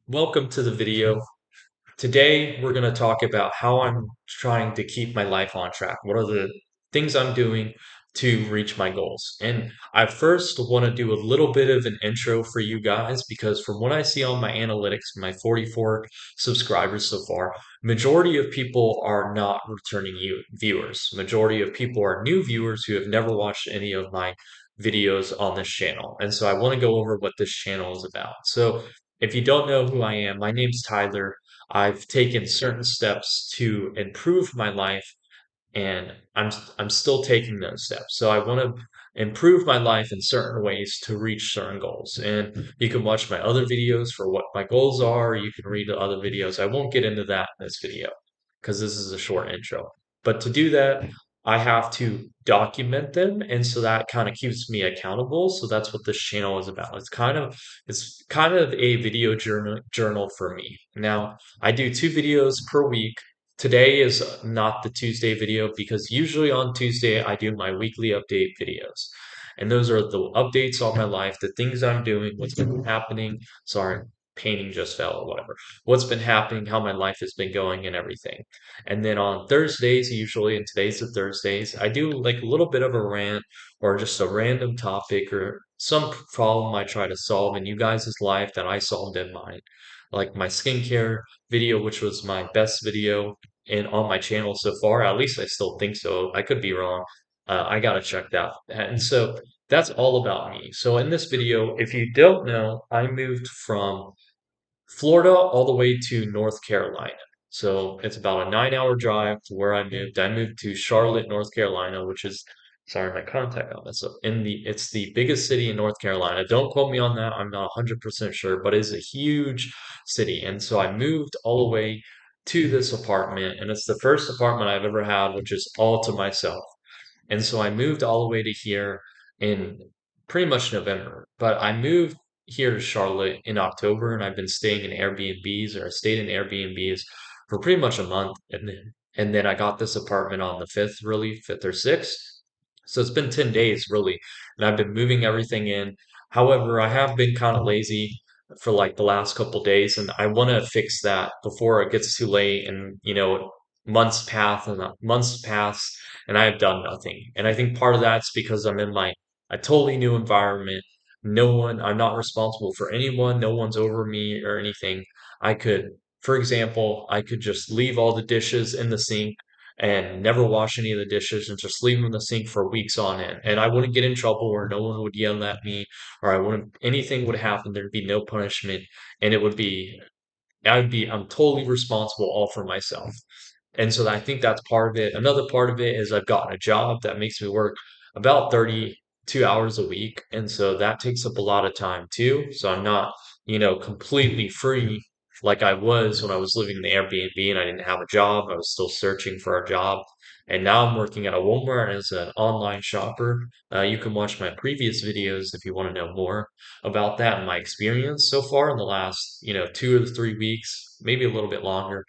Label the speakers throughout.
Speaker 1: Welcome to the video. Today, we're going to talk about how I'm trying to keep my life on track. What are the things I'm doing to reach my goals? And I first want to do a little bit of an intro for you guys because from what I see on my analytics, my 44 subscribers so far, majority of people are not returning viewers. Majority of people are new viewers who have never watched any of my videos on this channel. And so I want to go over what this channel is about. So if you don't know who I am, my name's Tyler. I've taken certain steps to improve my life, and I'm still taking those steps. So I want to improve my life in certain ways to reach certain goals. And you can watch my other videos for what my goals are. You can read the other videos. I won't get into that in this video because this is a short intro. But to do that, I have to document them, and so that kind of keeps me accountable. So that's what this channel is about. It's kind of a video journal for me. Now, I do 2 videos per week. Today is not the Tuesday video because usually on Tuesday I do my weekly update videos. And those are the updates on my life, the things I'm doing, what's been happening. Sorry, painting just fell or whatever. What's been happening, how my life has been going, and everything. And then on Thursdays, usually, and today's the Thursdays, I do like a little bit of a rant or just a random topic or some problem I try to solve in you guys' life that I solved in mine. Like my skincare video, which was my best video in on my channel so far. At least I still think so. I could be wrong. I gotta check that. And so that's all about me. So in this video, if you don't know, I moved from Florida all the way to North Carolina. So it's about a 9 hour drive to where I moved. I moved to Charlotte, North Carolina, which is sorry, my contact on this. So it's the biggest city in North Carolina. Don't quote me on that. I'm not 100% sure, but it's a huge city. And so I moved all the way to this apartment, and it's the first apartment I've ever had, which is all to myself. And so I moved all the way to here in pretty much November. But I moved here to Charlotte in October, and I've been staying in Airbnbs, or I stayed in Airbnbs for pretty much a month. And then I got this apartment on the 5th, really, 5th or 6th. So it's been 10 days, really. And I've been moving everything in. However, I have been kind of lazy for like the last couple days, and I want to fix that before it gets too late and, months pass and I have done nothing. And I think part of that's because I'm in a totally new environment. I'm not responsible for anyone. No one's over me or anything. For example, I could just leave all the dishes in the sink and never wash any of the dishes and just leave them in the sink for weeks on end. And I wouldn't get in trouble or no one would yell at me or anything would happen. There'd be no punishment and I'm totally responsible all for myself. And so I think that's part of it. Another part of it is I've gotten a job that makes me work about 32 hours a week. And so that takes up a lot of time too. So I'm not, completely free like I was when I was living in the Airbnb and I didn't have a job. I was still searching for a job. And now I'm working at a Walmart as an online shopper. You can watch my previous videos if you want to know more about that and my experience so far in the last, 2 or 3 weeks, maybe a little bit longer,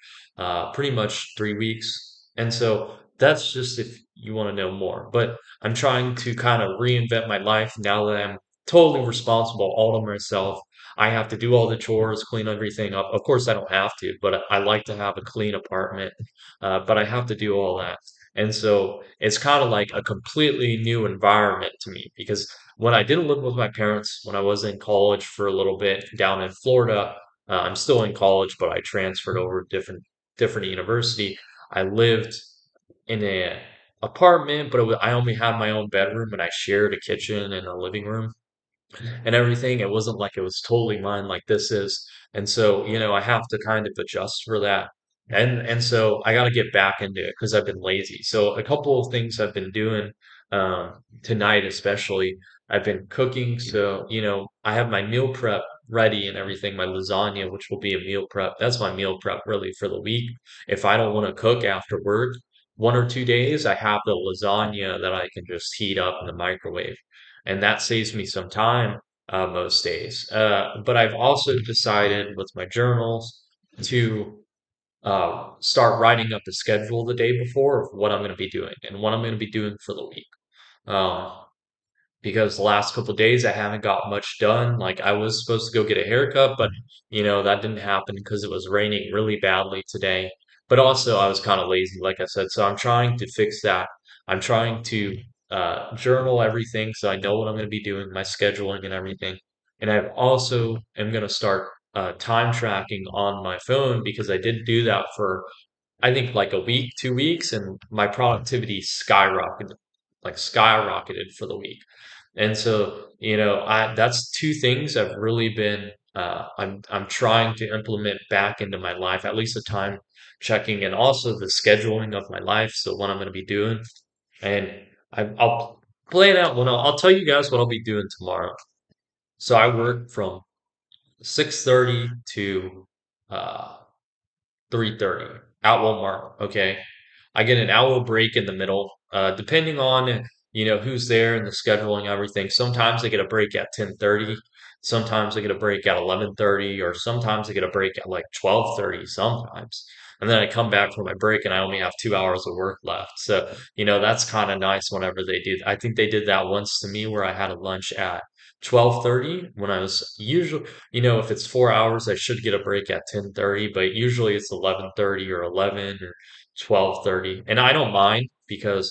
Speaker 1: pretty much 3 weeks. And so that's just if you want to know more. But I'm trying to kind of reinvent my life now that I'm totally responsible all to myself. I have to do all the chores, clean everything up. Of course, I don't have to, but I like to have a clean apartment. But I have to do all that. And so it's kind of like a completely new environment to me because when I didn't live with my parents, when I was in college for a little bit down in Florida, I'm still in college, but I transferred over to different university. I lived in a apartment, but I only had my own bedroom and I shared a kitchen and a living room and everything. It wasn't like it was totally mine like this is. And so, I have to kind of adjust for that. And so I got to get back into it because I've been lazy. So a couple of things I've been doing tonight, especially, I've been cooking. So, I have my meal prep ready and everything, my lasagna, which will be a meal prep. That's my meal prep really for the week. If I don't want to cook after work, 1 or 2 days, I have the lasagna that I can just heat up in the microwave and that saves me some time most days. But I've also decided with my journals to start writing up a schedule the day before of what I'm going to be doing and what I'm going to be doing for the week. Um, because the last couple of days I haven't got much done. Like I was supposed to go get a haircut, but that didn't happen because it was raining really badly today. But also I was kind of lazy, like I said. So I'm trying to fix that. I'm trying to journal everything so I know what I'm going to be doing, my scheduling and everything. And I also am going to start time tracking on my phone because I did do that for I think like a week, 2 weeks, and my productivity skyrocketed for the week. And so, I that's two things I've really been I'm trying to implement back into my life, at least the time checking and also the scheduling of my life. So what I'm going to be doing, and I'll plan out I'll tell you guys what I'll be doing tomorrow. So I work from 6:30 to uh 3:30 at Walmart. Okay. I get an hour break in the middle, depending on, who's there and the schedule and everything. Sometimes I get a break at 10:30. Sometimes I get a break at 11:30, or sometimes I get a break at like 12:30 sometimes. And then I come back from my break and I only have 2 hours of work left. So, that's kind of nice whenever they do. I think they did that once to me where I had a lunch at 12:30 when I was usually if it's 4 hours, I should get a break at 10:30, but usually it's 11:30 or 11 or 12:30. And I don't mind because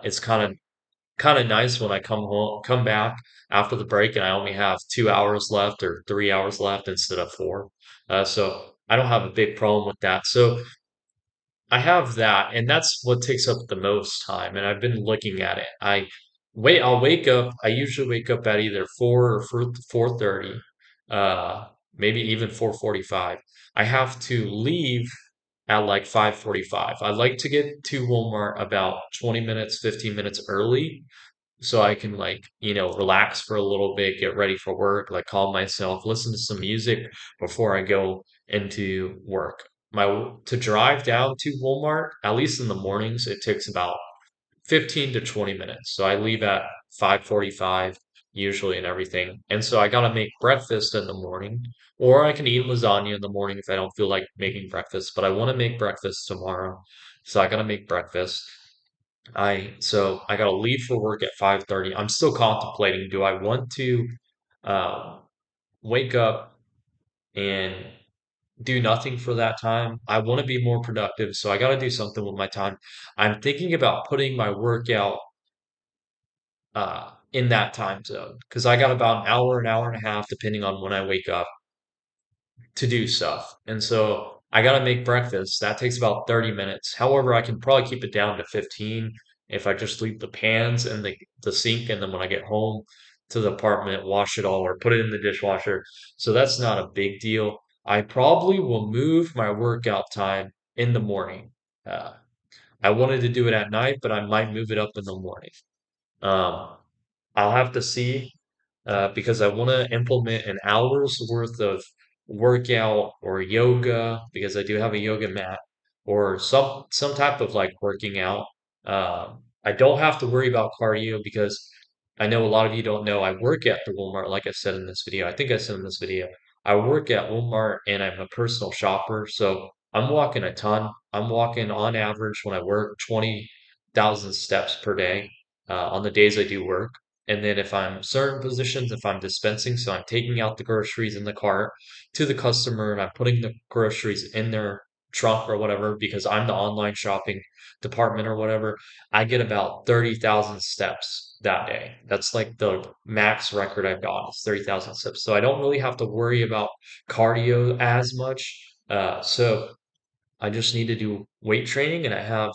Speaker 1: it's kind of nice when I come back after the break and I only have 2 hours left or 3 hours left instead of four. So I don't have a big problem with that. So I have that, and that's what takes up the most time. And I've been looking at it. I'll wake up. I usually wake up at either 4 or 4:30, maybe even 4:45. I have to leave at like 5:45. I like to get to Walmart about 20 minutes, 15 minutes early so I can relax for a little bit, get ready for work, like calm myself, listen to some music before I go into work. To drive down to Walmart, at least in the mornings, it takes about 15 to 20 minutes. So I leave at 5:45 usually and everything. And so I gotta make breakfast in the morning, or I can eat lasagna in the morning if I don't feel like making breakfast, but I want to make breakfast tomorrow. So I gotta make breakfast. I gotta leave for work at 5:30. I'm still contemplating, do I want to uh, wake up and do nothing for that time? I want to be more productive, so I gotta do something with my time. I'm thinking about putting my workout in that time zone because I got about an hour and a half, depending on when I wake up to do stuff. And so I got to make breakfast. That takes about 30 minutes. However, I can probably keep it down to 15 if I just leave the pans in the sink and then when I get home to the apartment, wash it all or put it in the dishwasher. So that's not a big deal. I probably will move my workout time in the morning. Uh, I wanted to do it at night, but I might move it up in the morning. Um, I'll have to see because I want to implement an hour's worth of workout or yoga because I do have a yoga mat or some type of like working out. I don't have to worry about cardio because I know a lot of you don't know I work at the Walmart, like I said in this video. I think I said in this video, I work at Walmart and I'm a personal shopper, so I'm walking a ton. I'm walking on average when I work 20,000 steps per day on the days I do work. And then if I'm certain positions, if I'm dispensing, so I'm taking out the groceries in the cart to the customer and I'm putting the groceries in their trunk or whatever because I'm the online shopping department or whatever, I get about 30,000 steps that day. That's like the max record I've got is 30,000 steps. So I don't really have to worry about cardio as much. So I just need to do weight training and I have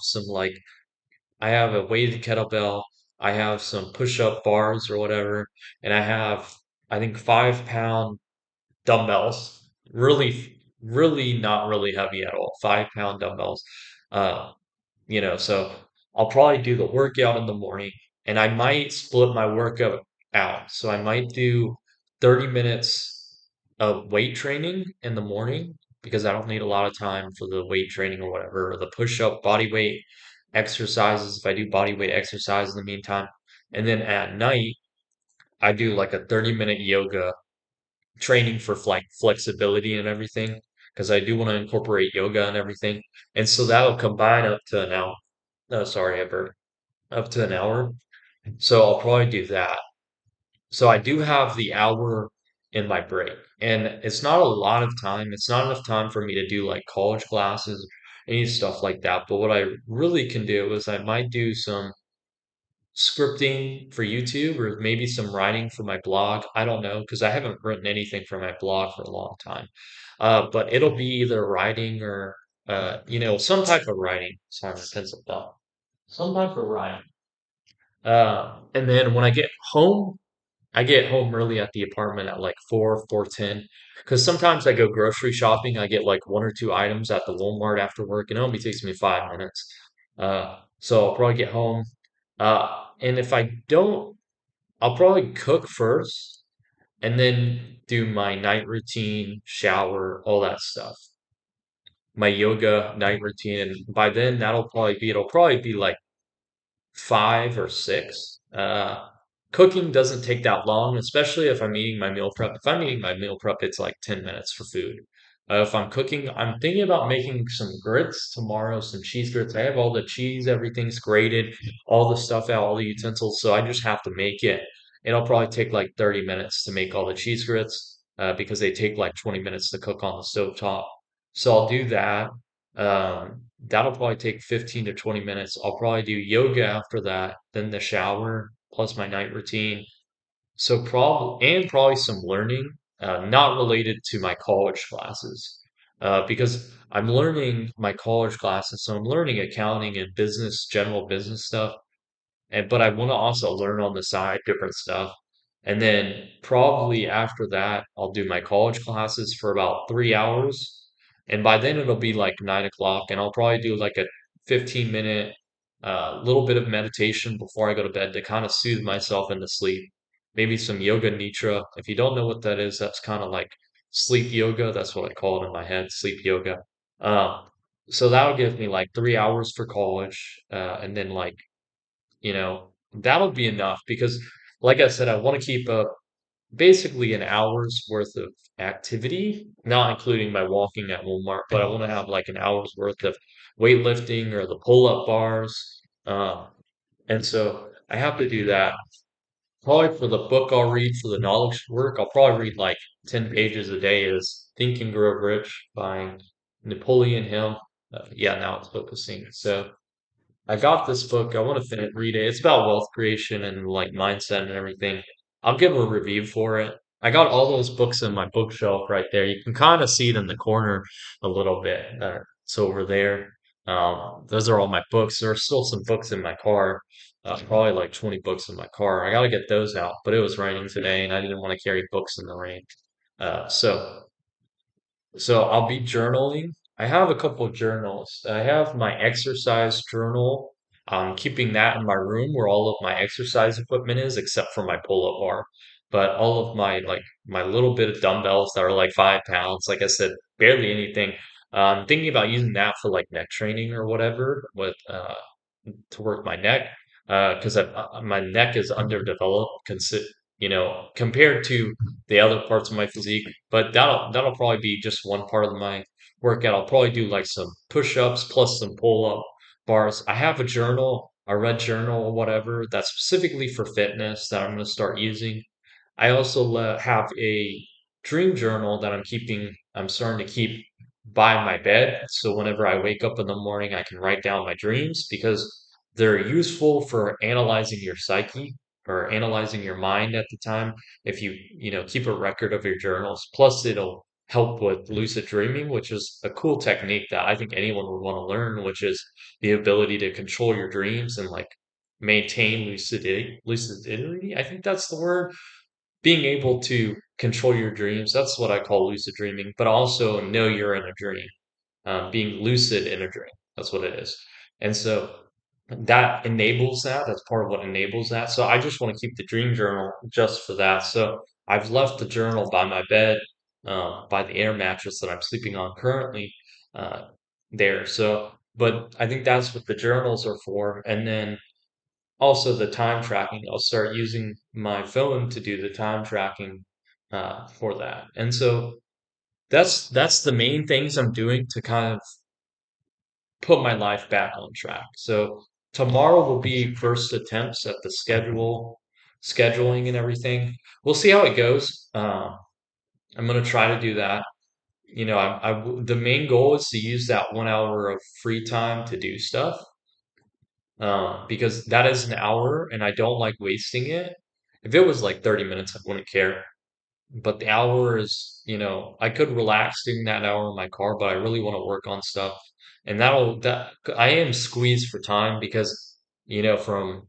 Speaker 1: a weighted kettlebell. I have some push-up bars or whatever, and I have I think 5 pound dumbbells. Really, really not really heavy at all. 5 pound dumbbells. Uh, so I'll probably do the workout in the morning, and I might split my workout out. So I might do 30 minutes of weight training in the morning because I don't need a lot of time for the weight training or whatever, or the push-up body weight exercises if I do body weight exercise in the meantime. And then at night, I do like a 30-minute yoga training for like flexibility and everything because I do want to incorporate yoga and everything. And so that'll combine up to an hour. No, sorry, Ever. Up to an hour. So I'll probably do that. So I do have the hour in my break, and it's not a lot of time. It's not enough time for me to do like college classes, any stuff like that. But what I really can do is I might do some scripting for YouTube or maybe some writing for my blog. I don't know because I haven't written anything for my blog for a long time. But it'll be either writing or some type of writing. Sorry, my pencil fell. Some type of writing. And then when I get home early at the apartment at like 4:10. Because sometimes I go grocery shopping. I get like one or two items at the Walmart after work, and it only takes me 5 minutes. So I'll probably get home. And if I don't, I'll probably cook first and then do my night routine, shower, all that stuff. My yoga night routine. And by then, it'll probably be like 5 or 6. Cooking doesn't take that long, especially if I'm eating my meal prep. If I'm eating my meal prep, it's like 10 minutes for food. If I'm cooking, I'm thinking about making some grits tomorrow, some cheese grits. I have all the cheese, everything's grated, all the stuff out, all the utensils, so I just have to make it. It'll probably take like 30 minutes to make all the cheese grits, because they take like 20 minutes to cook on the stove top. So I'll do that. That'll probably take 15 to 20 minutes. I'll probably do yoga after that, then the shower, plus my night routine. Probably some learning, not related to my college classes, because I'm learning my college classes. So I'm learning accounting and business, general business stuff. But I want to also learn on the side different stuff. And then probably after that, I'll do my college classes for about 3 hours. And by then it'll be like 9 o'clock, and I'll probably do like a 15-minute little bit of meditation before I go to bed to kind of soothe myself into sleep. Maybe some yoga nidra. If you don't know what that is, that's kind of like sleep yoga. That's what I call it in my head, sleep yoga. Um, so that'll give me like 3 hours for college, and then like that'll be enough because, like I said, I want to keep up basically an hour's worth of activity, not including my walking at Walmart, but I want to have like an hour's worth of weightlifting or the pull-up bars. Um, and so I have to do that. Probably for the book I'll read for the knowledge work, I'll probably read like 10 pages a day is Think and Grow Rich by Napoleon Hill. Yeah, now it's focusing. So I got this book. I want to finish read it. It's about wealth creation and like mindset and everything. I'll give a review for it. I got all those books in my bookshelf right there. You can kind of see it in the corner a little bit. It's over there. Those are all my books. There are still some books in my car. Probably like 20 books in my car. I got to get those out, but it was raining today and I didn't want to carry books in the rain. So I'll be journaling. I have a couple of journals. I have my exercise journal. I'm keeping that in my room where all of my exercise equipment is, except for my pull-up bar. But all of my little bit of dumbbells that are like 5 pounds, like I said, barely anything. I'm thinking about using that for like neck training or whatever with to work my neck, because my neck is underdeveloped, compared to the other parts of my physique. But that'll probably be just one part of my workout. I'll probably do like some push-ups plus some pull-up bars. I have a journal, a red journal or whatever, that's specifically for fitness that I'm going to start using. I also have a dream journal that I'm starting to keep by my bed. So whenever I wake up in the morning, I can write down my dreams because they're useful for analyzing your psyche or analyzing your mind at the time. If keep a record of your journals, plus it'll help with lucid dreaming, which is a cool technique that I think anyone would want to learn, which is the ability to control your dreams and like maintain lucidity. I think that's the word, being able to control your dreams. That's what I call lucid dreaming, but also know you're in a dream, being lucid in a dream. That's what it is. And so that enables that. That's part of what enables that. So I just want to keep the dream journal just for that. So I've left the journal by my bed, by the air mattress that I'm sleeping on currently, uh, there. But I think that's what the journals are for. And then also the time tracking. I'll start using my phone to do the time tracking for that. And so that's the main things I'm doing to kind of put my life back on track. So tomorrow will be first attempts at the scheduling and everything. We'll see how it goes. I'm gonna try to do that. The main goal is to use that 1 hour of free time to do stuff, because that is an hour, and I don't like wasting it. If it was like 30 minutes, I wouldn't care. But the hour is, I could relax during that hour in my car, but I really want to work on stuff. And that I am squeezed for time because, from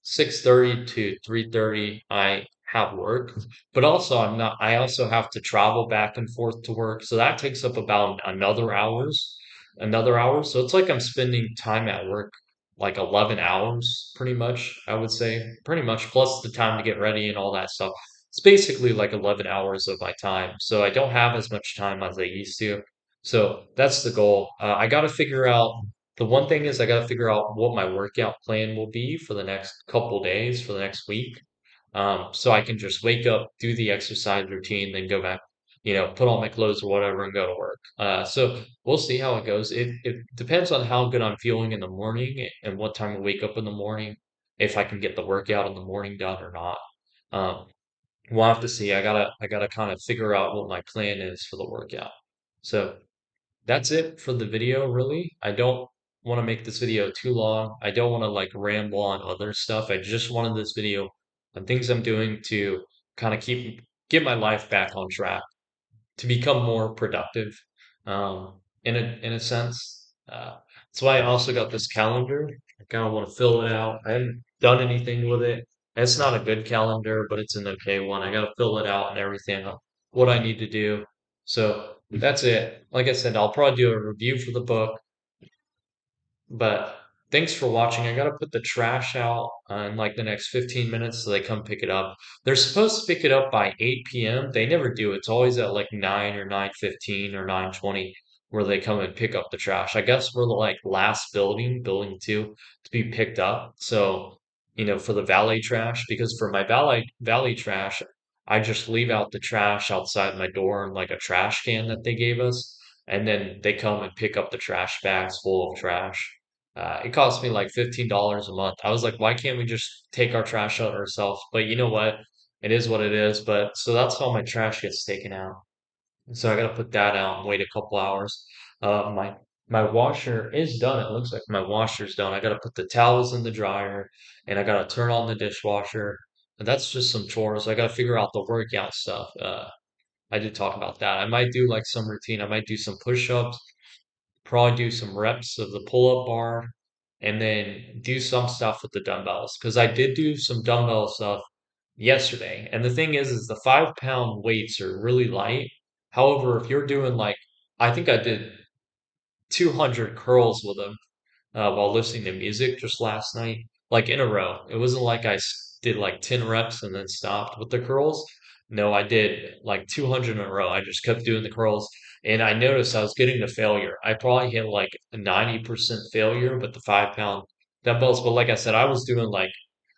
Speaker 1: 6:30 to 3:30 I have work, but also I also have to travel back and forth to work. So that takes up about another hour. So it's like I'm spending time at work like 11 hours pretty much, I would say, pretty much plus the time to get ready and all that stuff. It's basically like 11 hours of my time. So I don't have as much time as I used to. So that's the goal. I got to figure out the one thing is I got to figure out what my workout plan will be for the next couple days, for the next week. So I can just wake up, do the exercise routine, then go back, put on my clothes or whatever and go to work. So we'll see how it goes. It depends on how good I'm feeling in the morning and what time I wake up in the morning, if I can get the workout in the morning done or not. Um, we'll have to see. I gotta kind of figure out what my plan is for the workout. So that's it for the video, really. I don't want to make this video too long. I don't want to like ramble on other stuff. I just wanted this video on things I'm doing to kind of get my life back on track, to become more productive, in a sense. That's why I also got this calendar. I kind of want to fill it out. I haven't done anything with it. It's not a good calendar, but it's an okay one. I got to fill it out and everything, what I need to do. So that's it. Like I said, I'll probably do a review for the book, but thanks for watching. I gotta put the trash out in like the next 15 minutes so they come pick it up. They're supposed to pick it up by 8 p.m. They never do. It's always at like 9 or 9:15 or 9:20 where they come and pick up the trash. I guess we're the like last building two to be picked up. So, for the valet trash, because for my valet trash, I just leave out the trash outside my door in like a trash can that they gave us, and then they come and pick up the trash bags full of trash. It cost me like $15 a month. I was like, why can't we just take our trash out ourselves? But you know what? It is what it is. But so that's how my trash gets taken out. So I gotta put that out and wait a couple hours. My washer is done. It looks like my washer's done. I gotta put the towels in the dryer and I gotta turn on the dishwasher. And that's just some chores. I gotta figure out the workout stuff. I did talk about that. I might do like some routine. I might do some push-ups, probably do some reps of the pull-up bar, and then do some stuff with the dumbbells. Because I did do some dumbbell stuff yesterday. And the thing is the 5 pound weights are really light. However, if you're doing like, I think I did 200 curls with them while listening to music just last night, like in a row. It wasn't like did like 10 reps and then stopped with the curls. No, I did like 200 in a row. I just kept doing the curls and I noticed I was getting to failure. I probably hit like a 90% failure with the 5 pound dumbbells. But like I said, I was doing like,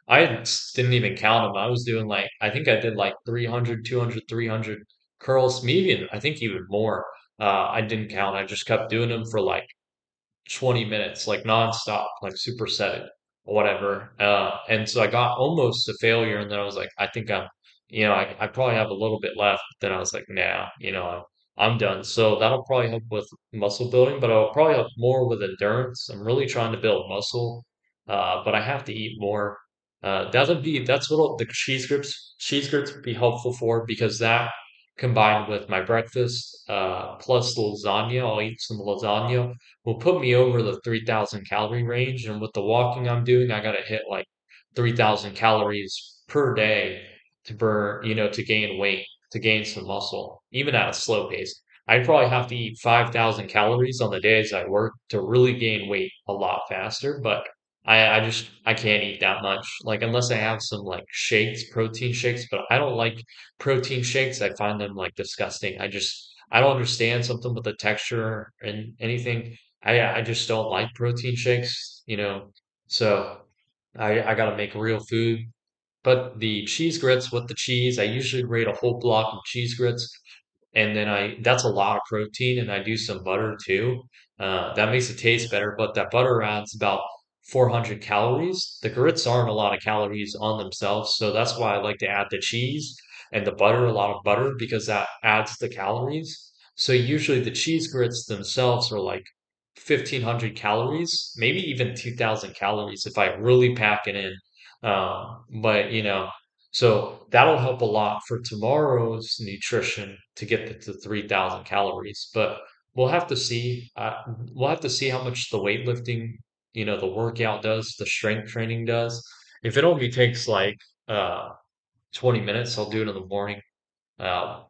Speaker 1: didn't even count them. I was doing like, I think I did like 300, 200, 300 curls, maybe I think even more. I didn't count. I just kept doing them for like 20 minutes, like nonstop, like superset it or whatever. And so I got almost to failure, and then I was like, I think I probably have a little bit left. Then I was like, nah, I'm done. So that'll probably help with muscle building, but it'll probably help more with endurance. I'm really trying to build muscle, but I have to eat more. That's what the cheese grits would be helpful for because that combined with my breakfast, plus lasagna, I'll eat some lasagna will put me over the 3,000 calorie range. And with the walking I'm doing, I got to hit like 3,000 calories per day to burn, to gain weight, to gain some muscle, even at a slow pace. I'd probably have to eat 5,000 calories on the days I work to really gain weight a lot faster. But I can't eat that much. Like, unless I have some like shakes, protein shakes, but I don't like protein shakes. I find them like disgusting. I don't understand something with the texture and anything. I just don't like protein shakes. So I gotta make real food. But the cheese grits with the cheese, I usually grate a whole block of cheese grits, and then that's a lot of protein, and I do some butter too. That makes it taste better, but that butter adds about 400 calories. The grits aren't a lot of calories on themselves, so that's why I like to add the cheese and the butter, a lot of butter, because that adds the calories. So usually the cheese grits themselves are like 1,500 calories, maybe even 2,000 calories if I really pack it in. But so that'll help a lot for tomorrow's nutrition to get to 3,000 calories. But we'll have to see. We'll have to see how much the weightlifting, the workout does, the strength training does. If it only takes like uh 20 minutes, I'll do it in the morning. Uh,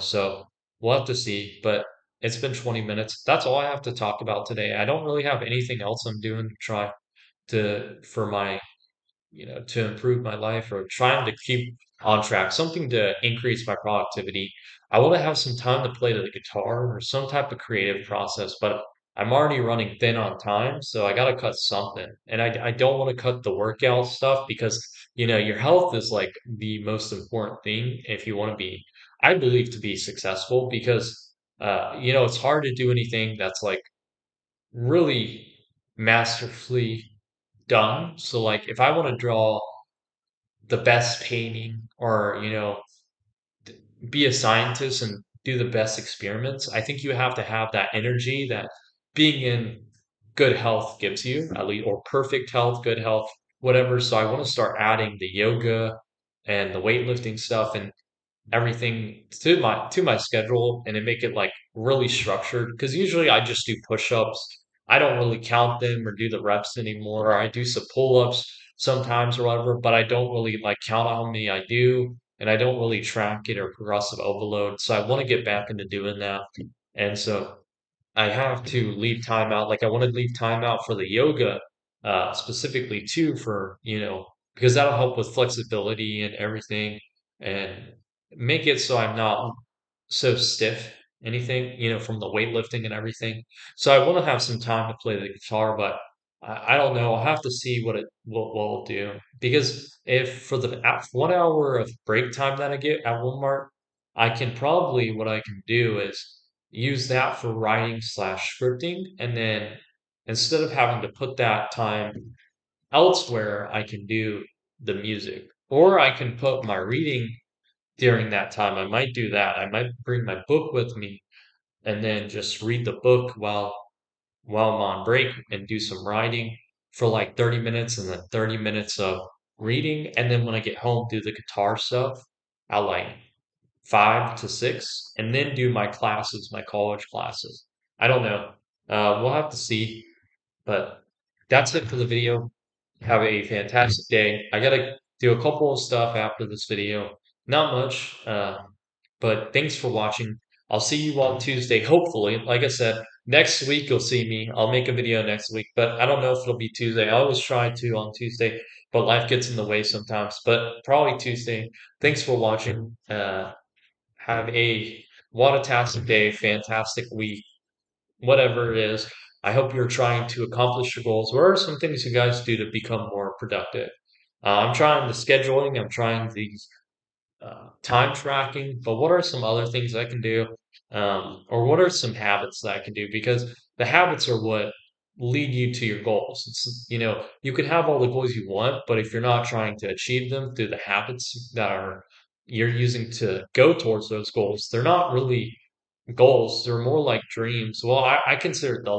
Speaker 1: so we'll have to see. But it's been 20 minutes. That's all I have to talk about today. I don't really have anything else I'm doing to try to for my to improve my life or trying to keep on track, something to increase my productivity. I want to have some time to play the guitar or some type of creative process, but I'm already running thin on time, so I got to cut something. And I don't want to cut the workout stuff because, your health is like the most important thing if you want to be, I believe, to be successful because, it's hard to do anything that's like really masterfully done. So like if I want to draw the best painting or, be a scientist and do the best experiments, I think you have to have that energy that being in good health gives you, at least, or perfect health, good health, whatever. So I want to start adding the yoga and the weightlifting stuff and everything to my schedule and then make it like really structured because usually I just do push-ups. I don't really count them or do the reps anymore. Or I do some pull-ups sometimes or whatever, but I don't really like count how many I do and I don't really track it or progressive overload. So I want to get back into doing that. And so I have to leave time out. Like I want to leave time out for the yoga, specifically too, for because that'll help with flexibility and everything, and make it so I'm not so stiff. Anything from the weightlifting and everything. So I want to have some time to play the guitar, but I don't know. I'll have to see what I'll do because if for the 1 hour of break time that I get at Walmart, I can probably what I can do is use that for writing slash scripting. And then instead of having to put that time elsewhere, I can do the music. Or I can put my reading during that time. I might do that. I might bring my book with me and then just read the book while I'm on break and do some writing for like 30 minutes and then 30 minutes of reading. And then when I get home, do the guitar stuff at like 5 to 6, and then do my classes, my college classes. I don't know. We'll have to see, but that's it for the video. Have a fantastic day. I gotta do a couple of stuff after this video. Not much, but thanks for watching. I'll see you on Tuesday, hopefully. Like I said, next week you'll see me. I'll make a video next week, but I don't know if it'll be Tuesday. I always try to on Tuesday, but life gets in the way sometimes. But probably Tuesday. Thanks for watching. Have a wadatastic day, fantastic week, whatever it is. I hope you're trying to accomplish your goals. What are some things you guys do to become more productive? I'm trying the scheduling. I'm trying the time tracking, but what are some other things I can do? Or what are some habits that I can do? Because the habits are what lead you to your goals. You could have all the goals you want, but if you're not trying to achieve them through the habits that are you're using to go towards those goals, they're not really goals. They're more like dreams. Well, I consider it the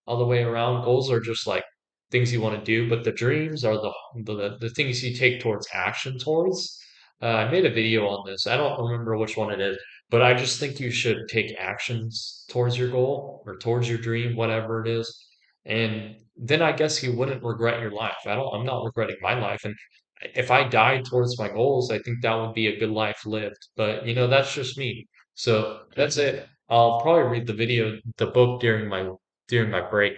Speaker 1: other way around. Goals are just like things you want to do, but the dreams are the things you take towards action towards. I made a video on this. I don't remember which one it is, but I just think you should take actions towards your goal or towards your dream, whatever it is. And then I guess you wouldn't regret your life. I'm not regretting my life. And if I died towards my goals, I think that would be a good life lived. But that's just me. So that's it. I'll probably read the book during my break.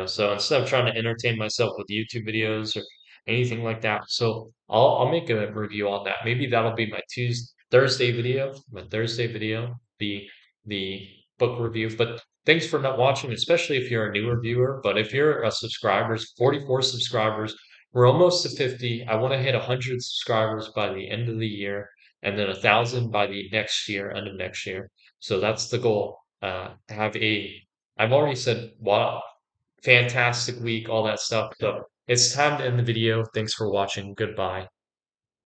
Speaker 1: So instead of trying to entertain myself with YouTube videos or anything like that, so I'll make a review on that. Maybe that'll be my Tuesday Thursday video. My Thursday video, the book review. But thanks for not watching, especially if you're a newer viewer. But if you're a subscriber, 44 subscribers, we're almost to 50. I want to hit 100 subscribers by the end of the year and then 1,000 by the next year, end of next year. So that's the goal. I've already said, wow, fantastic week, all that stuff. So it's time to end the video. Thanks for watching. Goodbye.